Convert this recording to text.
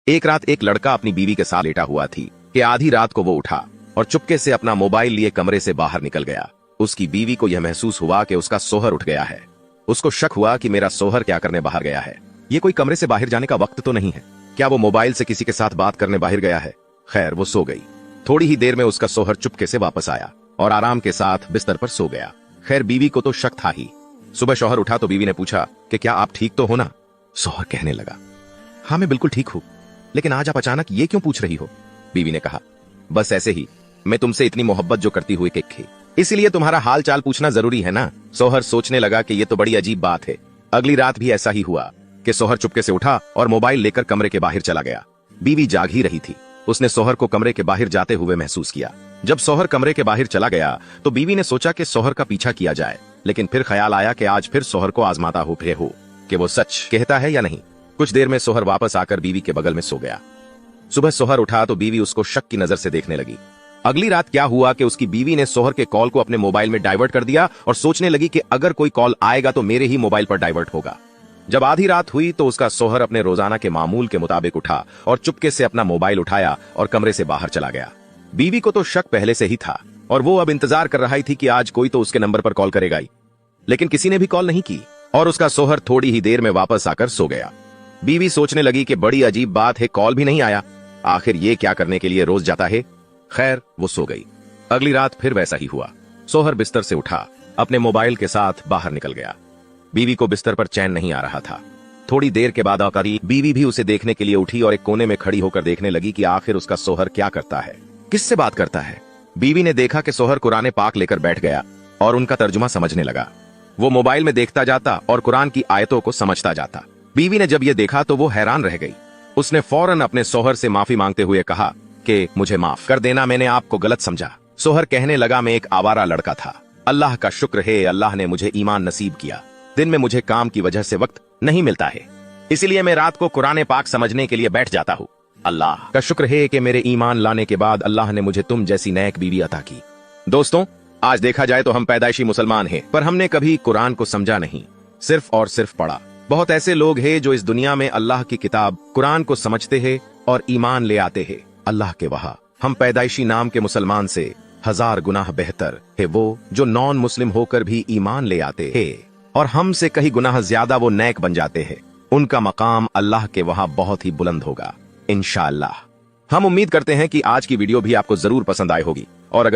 एक रात एक लड़का अपनी बीवी के साथ लेटा हुआ थी कि आधी रात को वो उठा और चुपके से अपना मोबाइल लिए कमरे से बाहर निकल गया। उसकी बीवी को यह महसूस हुआ कि उसका सोहर उठ गया है। उसको शक हुआ कि मेरा सोहर क्या करने बाहर गया है। ये कोई कमरे से बाहर जाने का वक्त तो नहीं है। क्या वो मोबाइल से किसी के साथ बात करने बाहर गया है? खैर, वो सो गई। थोड़ी ही देर में उसका सोहर चुपके से वापस आया और आराम के साथ बिस्तर पर सो गया। खैर, बीवी को तो शक था ही। सुबह शौहर उठा तो बीवी ने पूछा कि क्या आप ठीक तो हो ना? शौहर कहने लगा, हाँ मैं बिल्कुल ठीक हूं, लेकिन आज आप अचानक ये क्यों पूछ रही हो? बीवी ने कहा, बस ऐसे ही, मैं तुमसे इतनी मोहब्बत जो करती हुई थी, इसलिए तुम्हारा हाल चाल पूछना जरूरी है ना। शौहर सोचने लगा कि ये तो बड़ी अजीब बात है। अगली रात भी ऐसा ही हुआ कि शौहर चुपके से उठा और मोबाइल लेकर कमरे के बाहर चला गया। बीवी जाग ही रही थी। उसने शौहर को कमरे के बाहर जाते हुए महसूस किया। जब शौहर कमरे के बाहर चला गया तो बीवी ने सोचा कि शौहर का पीछा किया जाए, लेकिन फिर ख्याल आया कि आज फिर शौहर को आजमाता हो कि वो सच कहता है या नहीं। कुछ देर में शौहर वापस आकर बीवी के बगल में सो गया। सुबह शौहर उठा तो बीवी उसको शक की नजर से देखने लगी। अगली रात क्या हुआ कि उसकी बीवी ने शौहर के कॉल को अपने मोबाइल में डाइवर्ट कर दिया और सोचने लगी कि अगर कोई कॉल आएगा तो मेरे ही मोबाइल पर डाइवर्ट होगा। जब आधी रात हुई तो उसका शौहर अपने रोजाना के मामूल के मुताबिक उठा और चुपके से अपना मोबाइल उठाया और कमरे से बाहर चला गया। बीवी को तो शक पहले से ही था और वो अब इंतजार कर रही थी कि आज कोई तो उसके नंबर पर कॉल करेगा ही, लेकिन किसी ने भी कॉल नहीं की और उसका शौहर थोड़ी ही देर में वापस आकर सो गया। बीवी सोचने लगी कि बड़ी अजीब बात है, कॉल भी नहीं आया, आखिर ये क्या करने के लिए रोज जाता है। खैर, वो सो गई। अगली रात फिर वैसा ही हुआ। शौहर बिस्तर से उठा, अपने मोबाइल के साथ बाहर निकल गया। बीवी को बिस्तर पर चैन नहीं आ रहा था। थोड़ी देर के बाद आकर बीवी भी उसे देखने के लिए उठी और एक कोने में खड़ी होकर देखने लगी कि आखिर उसका शौहर क्या करता है, किससे बात करता है। बीवी ने देखा कि शौहर कुरान पाक लेकर बैठ गया और उनका तर्जुमा समझने लगा। वो मोबाइल में देखता जाता और कुरान की आयतों को समझता जाता। बीवी ने जब ये देखा तो वो हैरान रह गई। उसने फौरन अपने शौहर से माफी मांगते हुए कहा कि मुझे माफ कर देना, मैंने आपको गलत समझा। शौहर कहने लगा, मैं एक आवारा लड़का था। अल्लाह का शुक्र है, अल्लाह ने मुझे ईमान नसीब किया। दिन में मुझे काम की वजह से वक्त नहीं मिलता है, इसलिए मैं रात को कुरान पाक समझने के लिए बैठ जाता हूँ। अल्लाह का शुक्र है कि मेरे ईमान लाने के बाद अल्लाह ने मुझे तुम जैसी नेक बीवी अता की। दोस्तों, आज देखा जाए तो हम पैदाइशी मुसलमान हैं, पर हमने कभी कुरान को समझा नहीं, सिर्फ और सिर्फ पढ़ा। बहुत ऐसे लोग हैं जो इस दुनिया में अल्लाह की किताब कुरान को समझते हैं और ईमान ले आते हैं। अल्लाह के वहाँ हम पैदाइशी नाम के मुसलमान से 1000 गुनाह बेहतर है वो जो नॉन मुस्लिम होकर भी ईमान ले आते हैं और हमसे कहीं गुनाह ज्यादा वो नेक बन जाते हैं। उनका मकाम अल्लाह के वहाँ बहुत ही बुलंद होगा इंशाअल्लाह। हम उम्मीद करते हैं कि आज की वीडियो भी आपको जरूर पसंद आई होगी और अगर